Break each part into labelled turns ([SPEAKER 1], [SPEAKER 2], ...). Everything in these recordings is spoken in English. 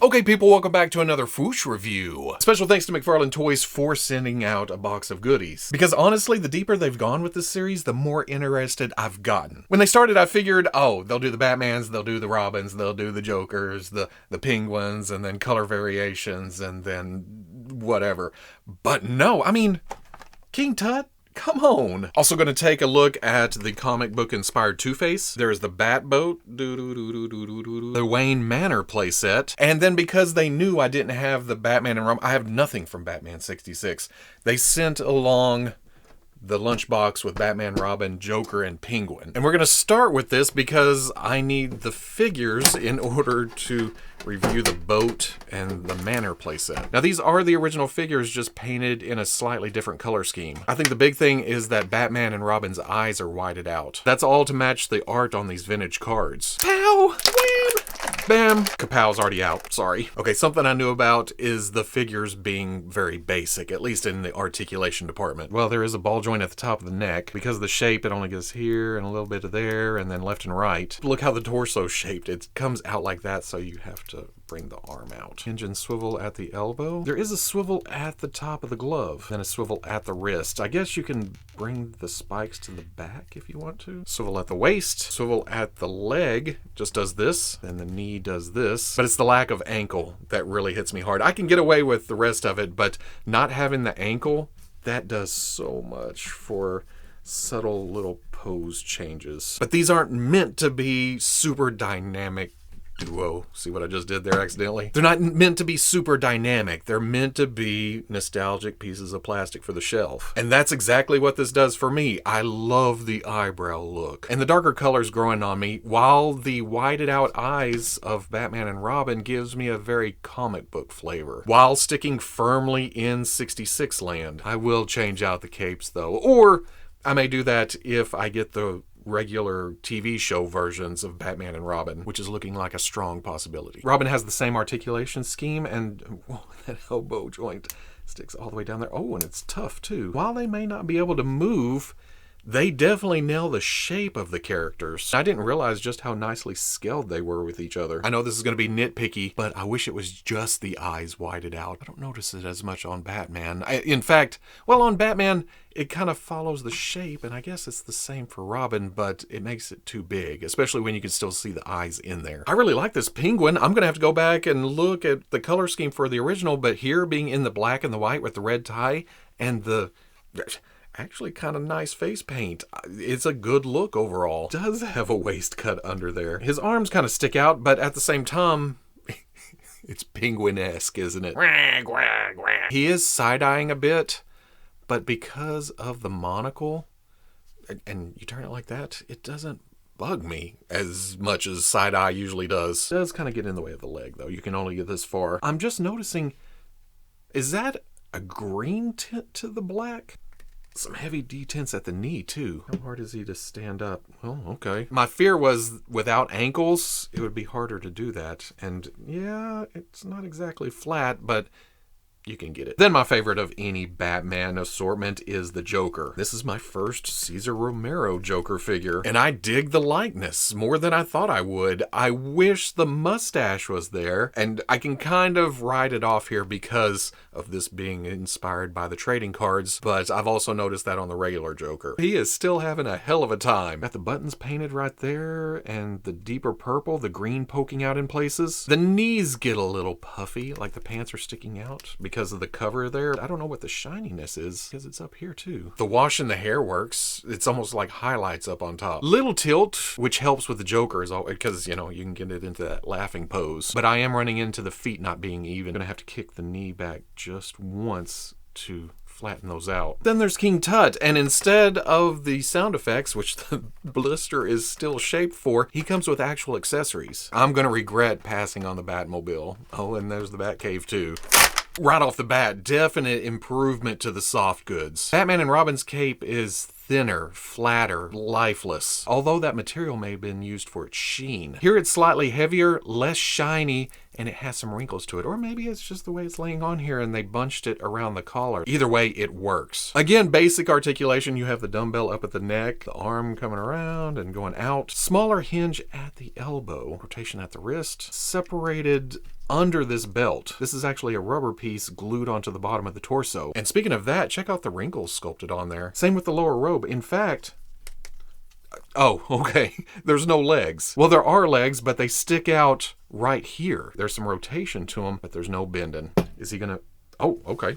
[SPEAKER 1] Okay, people, welcome back to another Fwoosh review. Special thanks to McFarlane Toys for sending out a box of goodies. Because honestly, the deeper they've gone with this series, the more interested I've gotten. When they started, I figured, oh, they'll do the Batmans, they'll do the Robins, they'll do the Jokers, the Penguins, and then color variations, and then whatever. But no, I mean, King Tut? Come on. Also going to take a look at the comic book inspired Two-Face. There's the Batboat, the Wayne Manor playset. And then because they knew I didn't have the Batman and Robin, I have nothing from Batman 66. They sent along the lunchbox with Batman, Robin, Joker, and Penguin. And we're going to start with this because I need the figures in order to review the boat and the Manor playset. Now these are the original figures, just painted in a slightly different color scheme. I think the big thing is that Batman and Robin's eyes are whited out. That's all to match the art on these vintage cards. Pow! Wham! Bam! Kapow's already out, sorry. Okay, something I knew about is the figures being very basic, at least in the articulation department. Well, there is a ball joint at the top of the neck. Because of the shape, it only goes here and a little bit of there and then left and right. Look how the torso's shaped. It comes out like that, so you have to bring the arm out. Hinge and swivel at the elbow. There is a swivel at the top of the glove, then a swivel at the wrist. I guess you can bring the spikes to the back if you want to. Swivel at the waist, swivel at the leg, just does this, and the knee does this. But it's the lack of ankle that really hits me hard. I can get away with the rest of it, but not having the ankle, that does so much for subtle little pose changes. But these aren't meant to be super dynamic duo. See what I just did there accidentally? They're not meant to be super dynamic. They're meant to be nostalgic pieces of plastic for the shelf. And that's exactly what this does for me. I love the eyebrow look. And the darker colors growing on me, while the whited out eyes of Batman and Robin gives me a very comic book flavor. While sticking firmly in 66 land. I will change out the capes though. Or I may do that if I get the regular TV show versions of Batman and Robin, which is looking like a strong possibility. Robin has the same articulation scheme, and whoa, that elbow joint sticks all the way down there. Oh, and it's tough too. While they may not be able to move, they definitely nail the shape of the characters. I didn't realize just how nicely scaled they were with each other. I know this is going to be nitpicky, but I wish it was just the eyes whited out. I don't notice it as much on Batman. In fact, well, on Batman, it kind of follows the shape, and I guess it's the same for Robin, but it makes it too big, especially when you can still see the eyes in there. I really like this Penguin. I'm going to have to go back and look at the color scheme for the original, but here being in the black and the white with the red tie and the actually kind of nice face paint. It's a good look overall. Does have a waist cut under there. His arms kind of stick out, but at the same time, it's Penguin-esque, isn't it? He is side-eyeing a bit, but because of the monocle, and you turn it like that, it doesn't bug me as much as side-eye usually does. It does kind of get in the way of the leg, though. You can only get this far. I'm just noticing, is that a green tint to the black? Some heavy detents at the knee, too. How hard is he to stand up? Well, okay. My fear was without ankles, it would be harder to do that. And yeah, it's not exactly flat, but you can get it. Then my favorite of any Batman assortment is the Joker. This is my first Cesar Romero Joker figure, and I dig the likeness more than I thought I would. I wish the mustache was there, and I can kind of write it off here because of this being inspired by the trading cards, but I've also noticed that on the regular Joker. He is still having a hell of a time. Got the buttons painted right there, and the deeper purple, the green poking out in places. The knees get a little puffy, like the pants are sticking out because of the cover there. I don't know what the shininess is because it's up here too. The wash in the hair works. It's almost like highlights up on top. Little tilt, which helps with the Joker is all because, you know, you can get it into that laughing pose. But I am running into the feet not being even. I'm gonna have to kick the knee back just once to flatten those out. Then there's King Tut, and instead of the sound effects, which the blister is still shaped for, he comes with actual accessories. I'm gonna regret passing on the Batmobile. Oh, and there's the Batcave too. Right off the bat, definite improvement to the soft goods. Batman and Robin's cape is thinner, flatter, lifeless, although that material may have been used for its sheen. Here it's slightly heavier, less shiny, and it has some wrinkles to it. Or maybe it's just the way it's laying on here and they bunched it around the collar. Either way, it works. Again, basic articulation. You have the dumbbell up at the neck, the arm coming around and going out. Smaller hinge at the elbow, rotation at the wrist, separated under this belt. This is actually a rubber piece glued onto the bottom of the torso. And speaking of that, check out the wrinkles sculpted on there. Same with the lower robe. In fact, oh, okay, there's no legs. Well, there are legs, but they stick out right here. There's some rotation to them, but there's no bending. Is he gonna, oh, okay.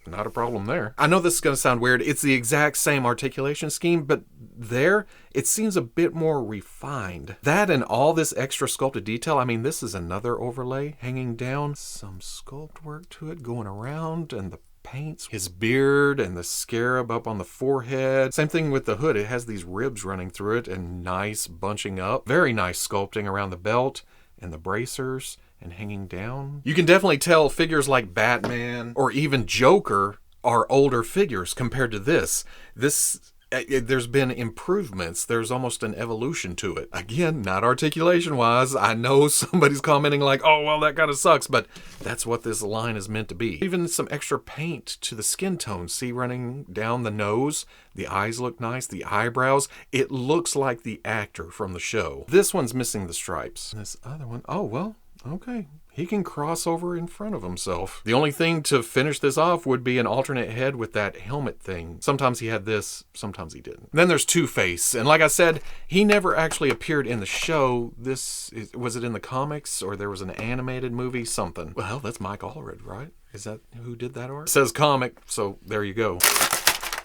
[SPEAKER 1] Not a problem there. I know this is going to sound weird. It's the exact same articulation scheme, but there, it seems a bit more refined. That and all this extra sculpted detail, I mean, this is another overlay hanging down. Some sculpt work to it going around, and the paints, his beard and the scarab up on the forehead. Same thing with the hood. It has these ribs running through it and nice bunching up. Very nice sculpting around the belt and the bracers and hanging down. You can definitely tell figures like Batman or even Joker are older figures compared to this. There's been improvements. There's almost an evolution to it. Again, not articulation wise. I know somebody's commenting like, oh, well, that kind of sucks, but that's what this line is meant to be. Even some extra paint to the skin tone. See, running down the nose, the eyes look nice, the eyebrows. It looks like the actor from the show. This one's missing the stripes. This other one, oh, well, okay. He can cross over in front of himself. The only thing to finish this off would be an alternate head with that helmet thing. Sometimes he had this, sometimes he didn't. Then there's Two-Face. And like I said, he never actually appeared in the show. Was it in the comics or there was an animated movie? Something. Well, that's Mike Allred, right? Is that who did that art? It says comic, so there you go.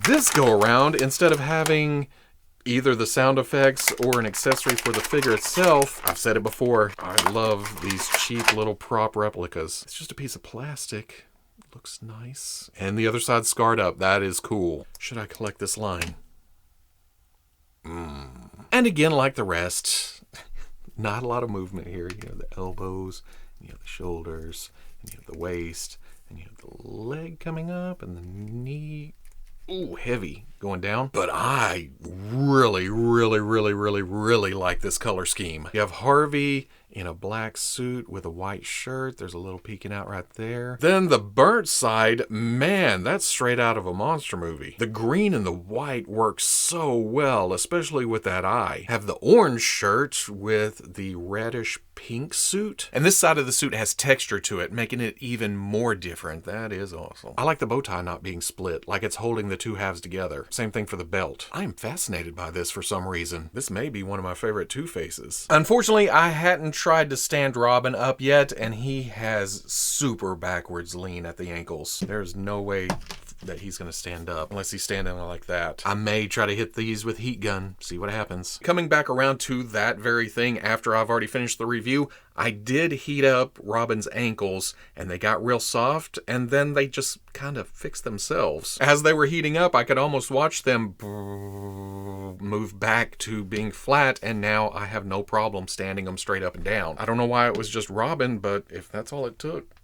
[SPEAKER 1] This go around, instead of having either the sound effects or an accessory for the figure itself, I've said it before, I love these cheap little prop replicas. It's just a piece of plastic. Looks nice. And the other side's scarred up. That is cool. Should I collect this line? And again, like the rest, not a lot of movement here. You have the elbows, and you have the shoulders, and you have the waist, and you have the leg coming up, and the knee. Ooh, heavy going down. But I really like this color scheme. You have Harvey in a black suit with a white shirt. There's a little peeking out right there. Then the burnt side, man, that's straight out of a monster movie. The green and the white work so well, especially with that eye. Have the orange shirt with the reddish pink suit. And this side of the suit has texture to it, making it even more different. That is awesome. I like the bow tie not being split, like it's holding the two halves together. Same thing for the belt. I am fascinated by this for some reason. This may be one of my favorite Two-Faces. Unfortunately, I hadn't tried to stand Robin up yet, and he has super backwards lean at the ankles. There's no way that he's going to stand up unless he's standing like that. I may try to hit these with heat gun, see what happens. Coming back around to that very thing after I've already finished the review, I did heat up Robin's ankles and they got real soft, and then they just kind of fixed themselves. As they were heating up, I could almost watch them move back to being flat, and now I have no problem standing them straight up and down. I don't know why it was just Robin, but if that's all it took,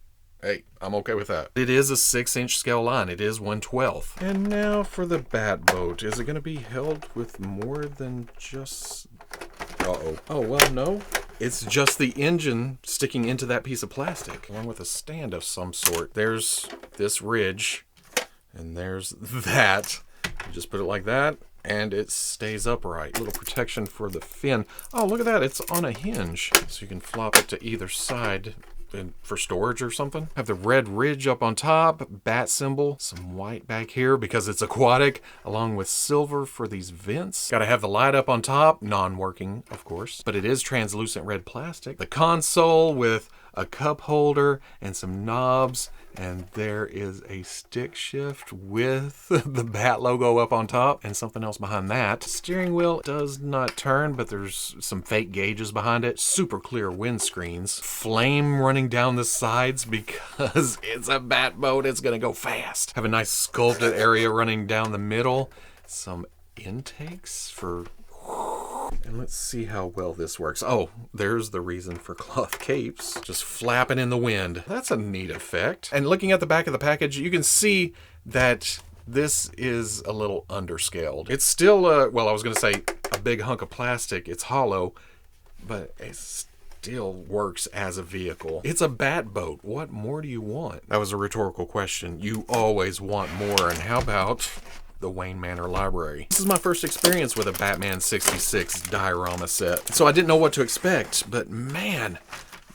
[SPEAKER 1] hey, I'm okay with that. It is a 6-inch scale line. It is 1/12. And now for the Batboat. Is it going to be held with more than just... Uh-oh. Oh, well, no. It's just the engine sticking into that piece of plastic, along with a stand of some sort. There's this ridge, and there's that. You just put it like that, and it stays upright. A little protection for the fin. Oh, look at that. It's on a hinge, so you can flop it to either side for storage or something. Have the red ridge up on top, bat symbol, some white back here because it's aquatic, along with silver for these vents. Gotta have the light up on top, non-working, of course, but it is translucent red plastic. The console with a cup holder and some knobs, and there is a stick shift with the bat logo up on top and something else behind that. Steering wheel does not turn, but there's some fake gauges behind it. Super clear windscreens. Flame running down the sides because it's a Batboat. It's gonna go fast. Have a nice sculpted area running down the middle. Some intakes for... And let's see how well this works. Oh, there's the reason for cloth capes. Just flapping in the wind. That's a neat effect. And looking at the back of the package, you can see that this is a little underscaled. It's still, well, I was going to say a big hunk of plastic. It's hollow, but it still works as a vehicle. It's a Batboat. What more do you want? That was a rhetorical question. You always want more. And how about the Wayne Manor Library? This is my first experience with a Batman 66 diorama set, so I didn't know what to expect, but man,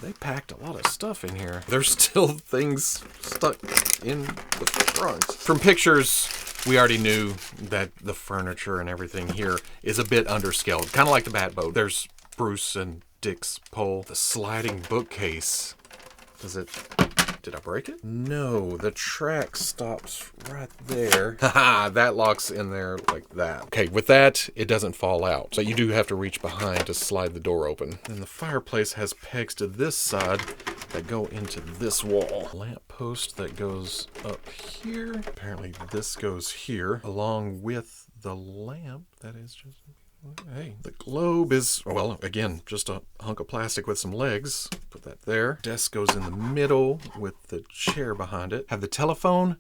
[SPEAKER 1] they packed a lot of stuff in here. There's still things stuck in the front. From pictures, we already knew that the furniture and everything here is a bit underscaled, kind of like the Batboat. There's Bruce and Dick's pole. The sliding bookcase. Did I break it? No, the track stops right there. Haha, that locks in there like that. Okay, with that, it doesn't fall out. So you do have to reach behind to slide the door open. And the fireplace has pegs to this side that go into this wall. Lamp post that goes up here. Apparently this goes here along with the lamp that is just... Hey, the globe is, well, again, just a hunk of plastic with some legs. Put that there. Desk goes in the middle with the chair behind it. Have the telephone.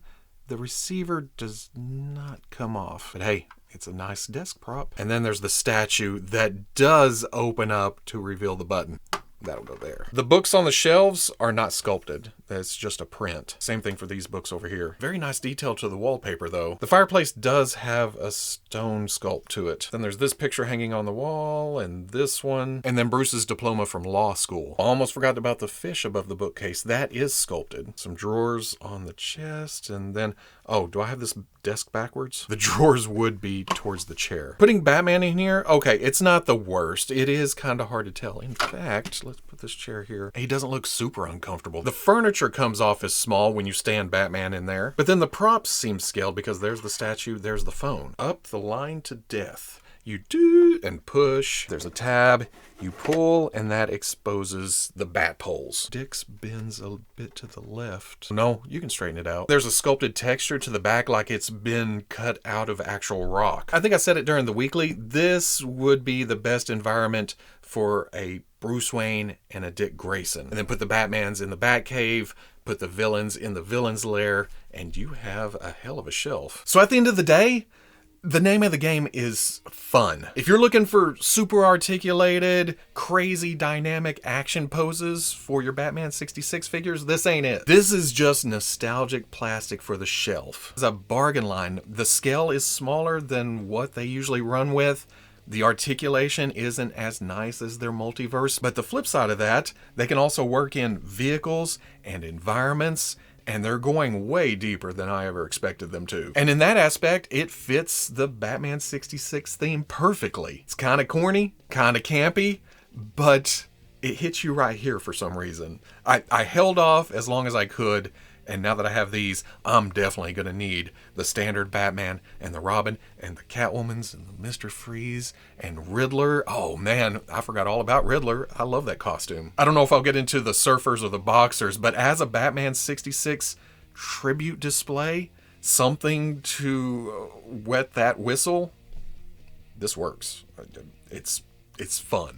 [SPEAKER 1] The receiver does not come off. But hey, it's a nice desk prop. And then there's the statue that does open up to reveal the button. That'll go there. The books on the shelves are not sculpted. That's just a print. Same thing for these books over here. Very nice detail to the wallpaper though. The fireplace does have a stone sculpt to it. Then there's this picture hanging on the wall and this one. And then Bruce's diploma from law school. Almost forgot about the fish above the bookcase. That is sculpted. Some drawers on the chest and then, oh, do I have this desk backwards? The drawers would be towards the chair. Putting Batman in here, okay, it's not the worst. It is kind of hard to tell. In fact, let's put this chair here. He doesn't look super uncomfortable. The furniture comes off as small when you stand Batman in there, but then the props seem scaled because there's the statue, there's the phone. Up the line to death. You do and push. There's a tab. You pull, and that exposes the bat poles. Dick's bends a bit to the left. No, you can straighten it out. There's a sculpted texture to the back like it's been cut out of actual rock. I think I said it during the weekly. This would be the best environment for a Bruce Wayne and a Dick Grayson. And then put the Batmans in the Batcave, put the villains in the villain's lair, and you have a hell of a shelf. So at the end of the day, the name of the game is fun. If you're looking for super articulated, crazy, dynamic action poses for your Batman 66 figures, this ain't it. This is just nostalgic plastic for the shelf. It's a bargain line. The scale is smaller than what they usually run with. The articulation isn't as nice as their multiverse, but the flip side of that, they can also work in vehicles and environments, and they're going way deeper than I ever expected them to. And in that aspect, it fits the Batman 66 theme perfectly. It's kind of corny, kind of campy, but it hits you right here for some reason. I held off as long as I could, and now that I have these, I'm definitely going to need the standard Batman and the Robin and the Catwomans and the Mr. Freeze and Riddler. Oh man, I forgot all about Riddler. I love that costume. I don't know if I'll get into the surfers or the boxers, but as a Batman 66 tribute display, something to wet that whistle, this works. It's fun.